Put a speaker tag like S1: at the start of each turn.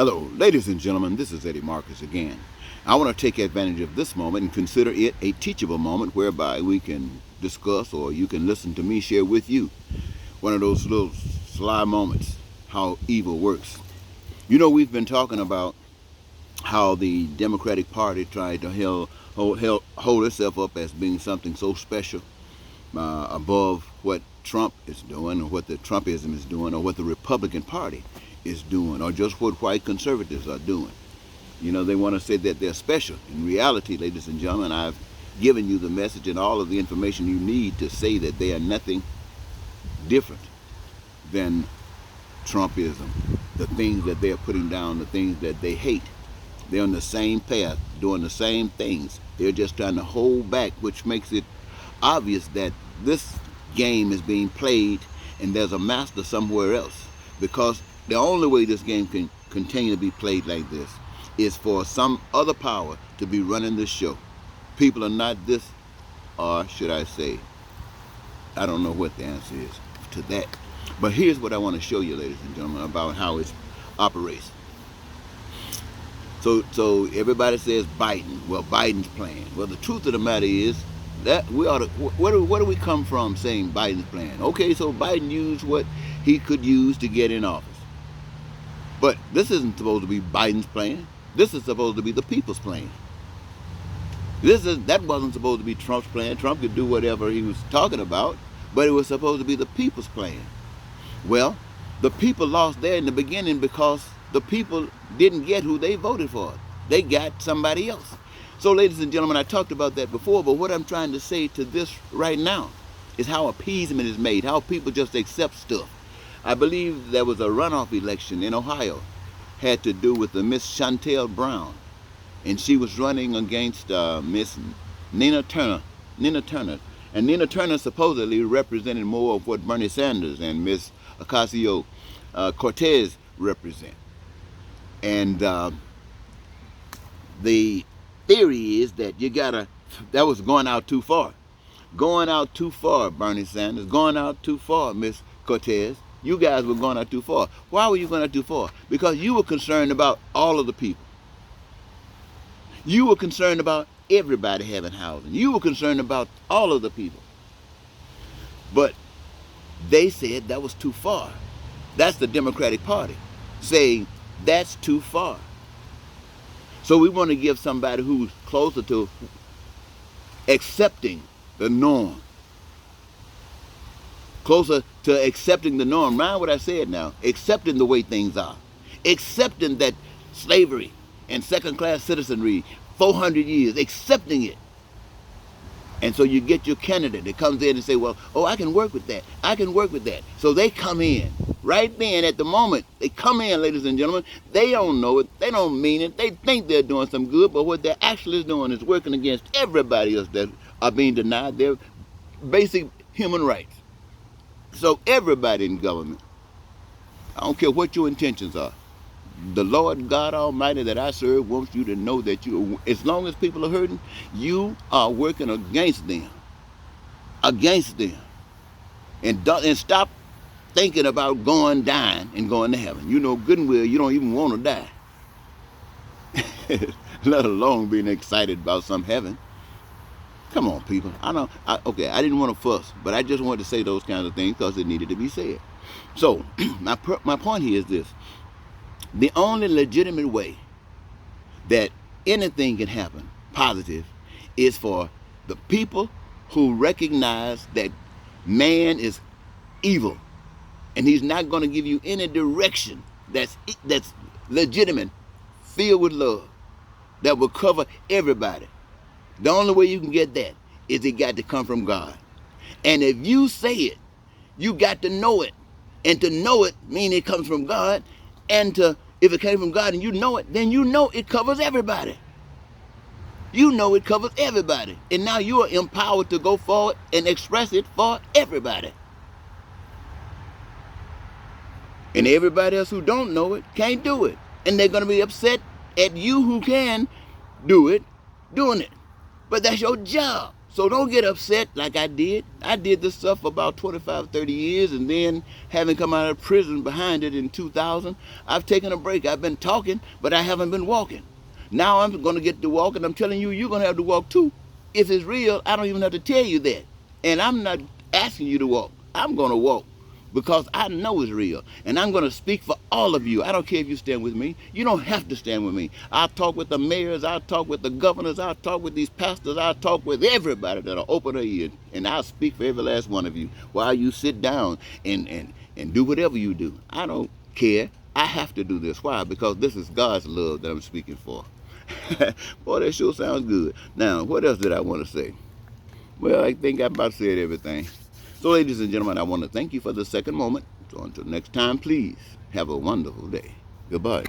S1: Hello, ladies and gentlemen, this is Eddie Marcus again. I want to take advantage of this moment and consider it a teachable moment whereby we can discuss, or you can listen to me share with you one of those little sly moments, how evil works. You know, we've been talking about how the Democratic Party tried to hold itself up as being something so special above what Trump is doing, or what the Trumpism is doing, or what the Republican Party is doing, or just what white conservatives are doing. You know, they want to say that they're special. In reality, ladies and gentlemen, I've given you the message and all of the information you need to say that they are nothing different than Trumpism. The things that they're putting down, the things that they hate. They're on the same path, doing the same things. They're just trying to hold back, which makes it obvious that this game is being played and there's a master somewhere else. Because the only way this game can continue to be played like this is for some other power to be running this show. People are not this, or should I say, I don't know what the answer is to that. But here's what I want to show you, ladies and gentlemen, about how it operates. So everybody says Biden. Well, Biden's plan. Well, the truth of the matter is that we ought to, where do we come from saying Biden's plan? Okay, so Biden used what he could use to get in office. But this isn't supposed to be Biden's plan. This is supposed to be the people's plan. That wasn't supposed to be Trump's plan. Trump could do whatever he was talking about, but it was supposed to be the people's plan. Well, the people lost there in the beginning because the people didn't get who they voted for. They got somebody else. So, ladies and gentlemen, I talked about that before, but what I'm trying to say to this right now is how appeasement is made, how people just accept stuff. I believe there was a runoff election in Ohio, had to do with the Miss Chantel Brown, and she was running against Miss Nina Turner. And Nina Turner supposedly represented more of what Bernie Sanders and Miss Ocasio-Cortez represent. And the theory is that that was going out too far. Going out too far, Bernie Sanders. Going out too far, Miss Cortez. You guys were going out too far. Why were you going out too far? Because you were concerned about all of the people. You were concerned about everybody having housing. You were concerned about all of the people. But they said that was too far. That's the Democratic Party saying that's too far. So we want to give somebody who's closer to accepting the norm. Closer to accepting the norm. Mind what I said now. Accepting the way things are. Accepting that slavery and second-class citizenry, 400 years, accepting it. And so you get your candidate that comes in and say, well, oh, I can work with that. I can work with that. So they come in. Right then, at the moment, they come in, ladies and gentlemen. They don't know it. They don't mean it. They think they're doing some good, but what they're actually doing is working against everybody else that are being denied their basic human rights. So everybody in government, I don't care what your intentions are, the Lord God Almighty that I serve wants you to know that as long as people are hurting, you are working against them. Against them. And stop thinking about dying and going to heaven. You know good and well you don't even want to die. Let alone being excited about some heaven. Come on, people. Okay, I didn't want to fuss, but I just wanted to say those kinds of things because it needed to be said. So, my point here is this. The only legitimate way that anything can happen, positive, is for the people who recognize that man is evil, and he's not going to give you any direction that's legitimate, filled with love, that will cover everybody. The only way you can get that is it got to come from God. And if you say it, you got to know it. And to know it means it comes from God. And if it came from God and you know it, then you know it covers everybody. You know it covers everybody. And now you are empowered to go forward and express it for everybody. And everybody else who don't know it can't do it. And they're going to be upset at you who can do it, doing it. But that's your job. So don't get upset like I did. I did this stuff for about 25, 30 years, and then having come out of prison behind it in 2000, I've taken a break. I've been talking, but I haven't been walking. Now I'm going to get to walk, and I'm telling you, you're going to have to walk too. If it's real, I don't even have to tell you that. And I'm not asking you to walk. I'm going to walk because I know it's real. And I'm going to speak for all of you. I don't care if you stand with me. You don't have to stand with me. I'll talk with the mayors. I'll talk with the governors. I'll talk with these pastors. I'll talk with everybody that'll open their ear. And I'll speak for every last one of you while you sit down and do whatever you do. I don't care. I have to do this. Why? Because this is God's love that I'm speaking for. Boy, that sure sounds good. Now, what else did I want to say? Well, I think I about said everything. So, ladies and gentlemen, I want to thank you for the second moment. So until next time, please have a wonderful day. Goodbye.